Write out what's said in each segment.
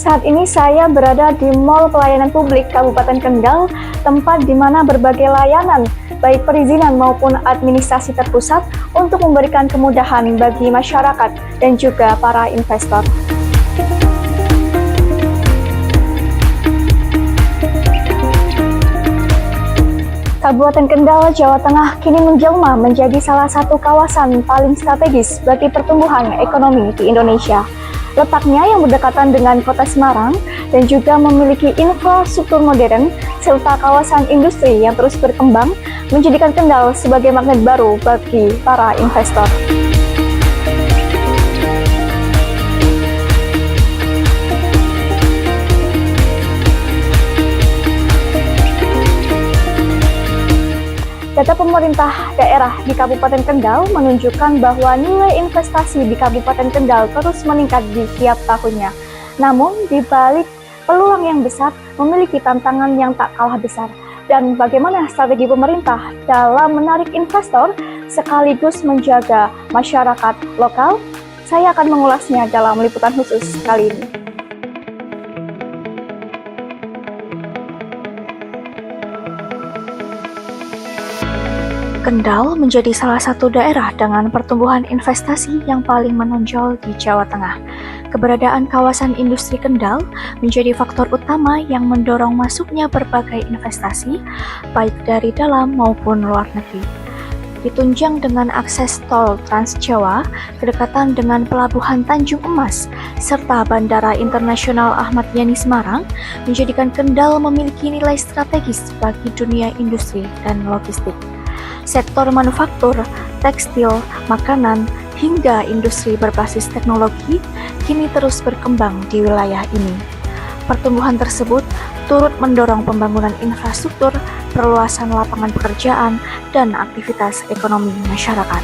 Saat ini saya berada di Mall Pelayanan Publik Kabupaten Kendal, tempat di mana berbagai layanan, baik perizinan maupun administrasi terpusat untuk memberikan kemudahan bagi masyarakat dan juga para investor. Kabupaten Kendal, Jawa Tengah kini menjelma menjadi salah satu kawasan paling strategis bagi pertumbuhan ekonomi di Indonesia. Letaknya yang berdekatan dengan kota Semarang dan juga memiliki infrastruktur modern serta kawasan industri yang terus berkembang menjadikan Kendal sebagai magnet baru bagi para investor. Data pemerintah daerah di Kabupaten Kendal menunjukkan bahwa nilai investasi di Kabupaten Kendal terus meningkat di tiap tahunnya. Namun, di balik peluang yang besar, memiliki tantangan yang tak kalah besar. Dan bagaimana strategi pemerintah dalam menarik investor sekaligus menjaga masyarakat lokal? Saya akan mengulasnya dalam liputan khusus kali ini. Kendal menjadi salah satu daerah dengan pertumbuhan investasi yang paling menonjol di Jawa Tengah. Keberadaan kawasan industri Kendal menjadi faktor utama yang mendorong masuknya berbagai investasi, baik dari dalam maupun luar negeri. Ditunjang dengan akses tol Trans Jawa, kedekatan dengan Pelabuhan Tanjung Emas, serta Bandara Internasional Ahmad Yani Semarang, menjadikan Kendal memiliki nilai strategis bagi dunia industri dan logistik. Sektor manufaktur, tekstil, makanan, hingga industri berbasis teknologi kini terus berkembang di wilayah ini. Pertumbuhan tersebut turut mendorong pembangunan infrastruktur, perluasan lapangan pekerjaan, dan aktivitas ekonomi masyarakat.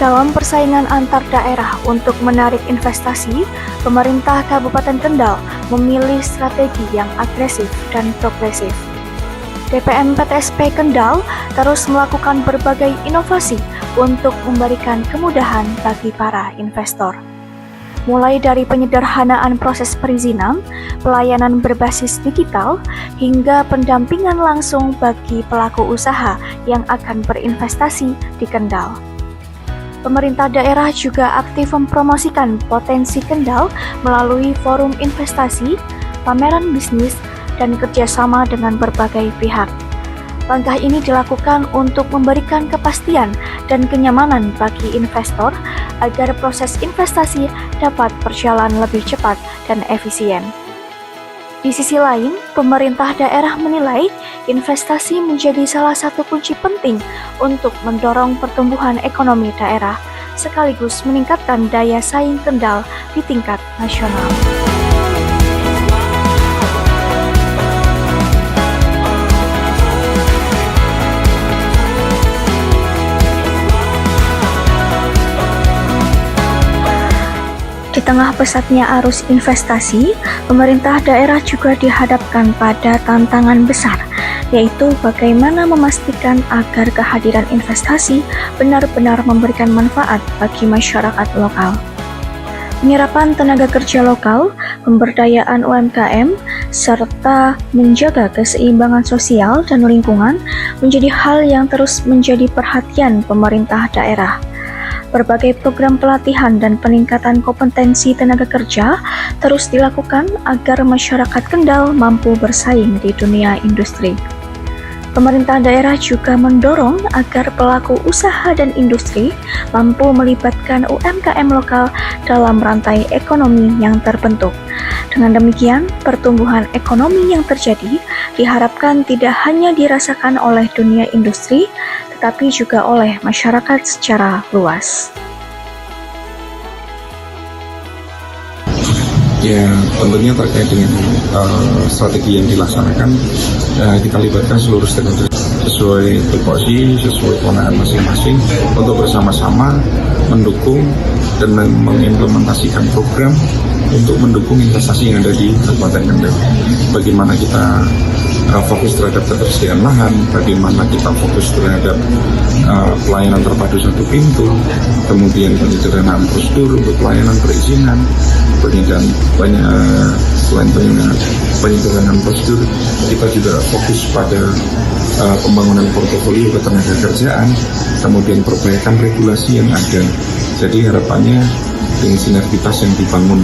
Dalam persaingan antar daerah untuk menarik investasi, pemerintah Kabupaten Kendal memilih strategi yang agresif dan progresif. DPM PTSP Kendal terus melakukan berbagai inovasi untuk memberikan kemudahan bagi para investor. Mulai dari penyederhanaan proses perizinan, pelayanan berbasis digital, hingga pendampingan langsung bagi pelaku usaha yang akan berinvestasi di Kendal. Pemerintah daerah juga aktif mempromosikan potensi Kendal melalui forum investasi, pameran bisnis, dan kerjasama dengan berbagai pihak. Langkah ini dilakukan untuk memberikan kepastian dan kenyamanan bagi investor agar proses investasi dapat berjalan lebih cepat dan efisien. Di sisi lain, pemerintah daerah menilai investasi menjadi salah satu kunci penting untuk mendorong pertumbuhan ekonomi daerah, sekaligus meningkatkan daya saing Kendal di tingkat nasional. Di tengah pesatnya arus investasi, pemerintah daerah juga dihadapkan pada tantangan besar, yaitu bagaimana memastikan agar kehadiran investasi benar-benar memberikan manfaat bagi masyarakat lokal. Penyerapan tenaga kerja lokal, pemberdayaan UMKM, serta menjaga keseimbangan sosial dan lingkungan menjadi hal yang terus menjadi perhatian pemerintah daerah. Berbagai program pelatihan dan peningkatan kompetensi tenaga kerja terus dilakukan agar masyarakat Kendal mampu bersaing di dunia industri. Pemerintah daerah juga mendorong agar pelaku usaha dan industri mampu melibatkan UMKM lokal dalam rantai ekonomi yang terbentuk. Dengan demikian, pertumbuhan ekonomi yang terjadi diharapkan tidak hanya dirasakan oleh dunia industri, tetapi juga oleh masyarakat secara luas. Ya, tentunya terkait dengan strategi yang dilaksanakan, kita libatkan seluruh stakeholder sesuai tupoksi, sesuai kewenangan masing-masing untuk bersama-sama mendukung dan mengimplementasikan program untuk mendukung investasi yang ada di Kabupaten Kendal. Bagaimana kita fokus terhadap ketersediaan lahan, bagaimana kita fokus terhadap pelayanan terpadu satu pintu, kemudian penyederhanaan prosedur untuk pelayanan perizinan, selain penyederhanaan prosedur, kita juga fokus pada pembangunan portofolio ketenagakerjaan, kemudian perbaikan regulasi yang ada. Jadi harapannya dengan sinergitas yang dibangun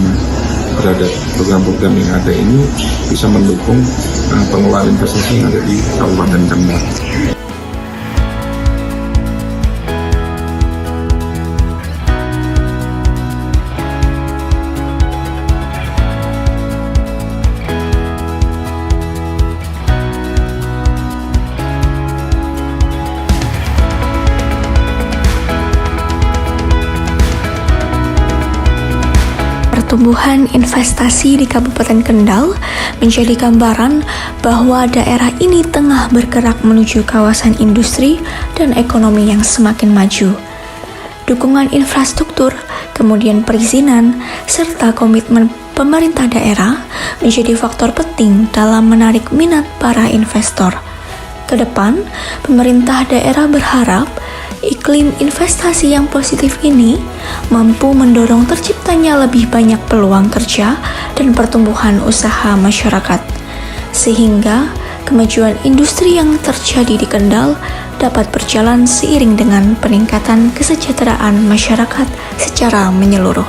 terhadap program-program yang ada ini bisa mendukung pengelolaan investasi yang ada di Kabupaten Kendal. Pertumbuhan investasi di Kabupaten Kendal menjadi gambaran bahwa daerah ini tengah bergerak menuju kawasan industri dan ekonomi yang semakin maju. Dukungan infrastruktur, kemudian perizinan, serta komitmen pemerintah daerah menjadi faktor penting dalam menarik minat para investor. Kedepan, pemerintah daerah berharap iklim investasi yang positif ini mampu mendorong terciptanya lebih banyak peluang kerja dan pertumbuhan usaha masyarakat, sehingga kemajuan industri yang terjadi di Kendal dapat berjalan seiring dengan peningkatan kesejahteraan masyarakat secara menyeluruh.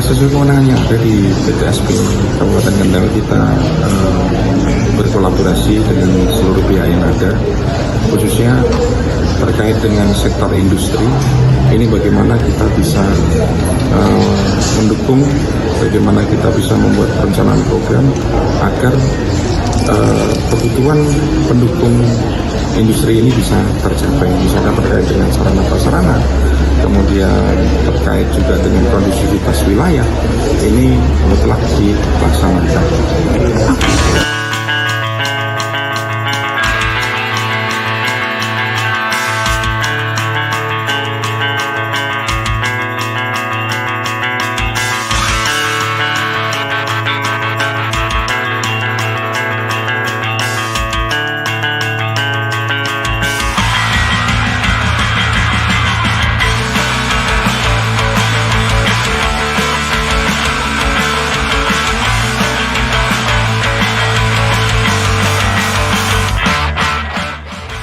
Sesuai kewenangan yang ada di PTSP Kabupaten Kendal, kita berkolaborasi dengan seluruh pihak yang ada, khususnya terkait dengan sektor industri. Ini bagaimana kita bisa mendukung, bagaimana kita bisa membuat perencanaan program agar kebutuhan pendukung industri ini bisa tercapai, misalkan terkait dengan sarana prasarana, kemudian terkait juga dengan kondusivitas wilayah, ini telah dilaksanakan.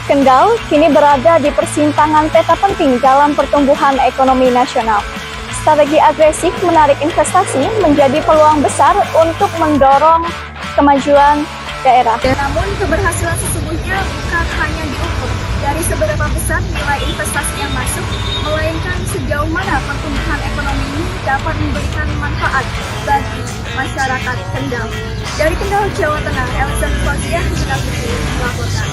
Kendal kini berada di persimpangan peta penting dalam pertumbuhan ekonomi nasional. Strategi agresif menarik investasi menjadi peluang besar untuk mendorong kemajuan daerah. Namun keberhasilan sesungguhnya bukan hanya diukur dari seberapa besar nilai investasi yang masuk, melainkan sejauh mana pertumbuhan ekonomi ini dapat memberikan manfaat bagi masyarakat Kendal. Dari Kendal, Jawa Tengah, Elsa Fauziah melaporkan.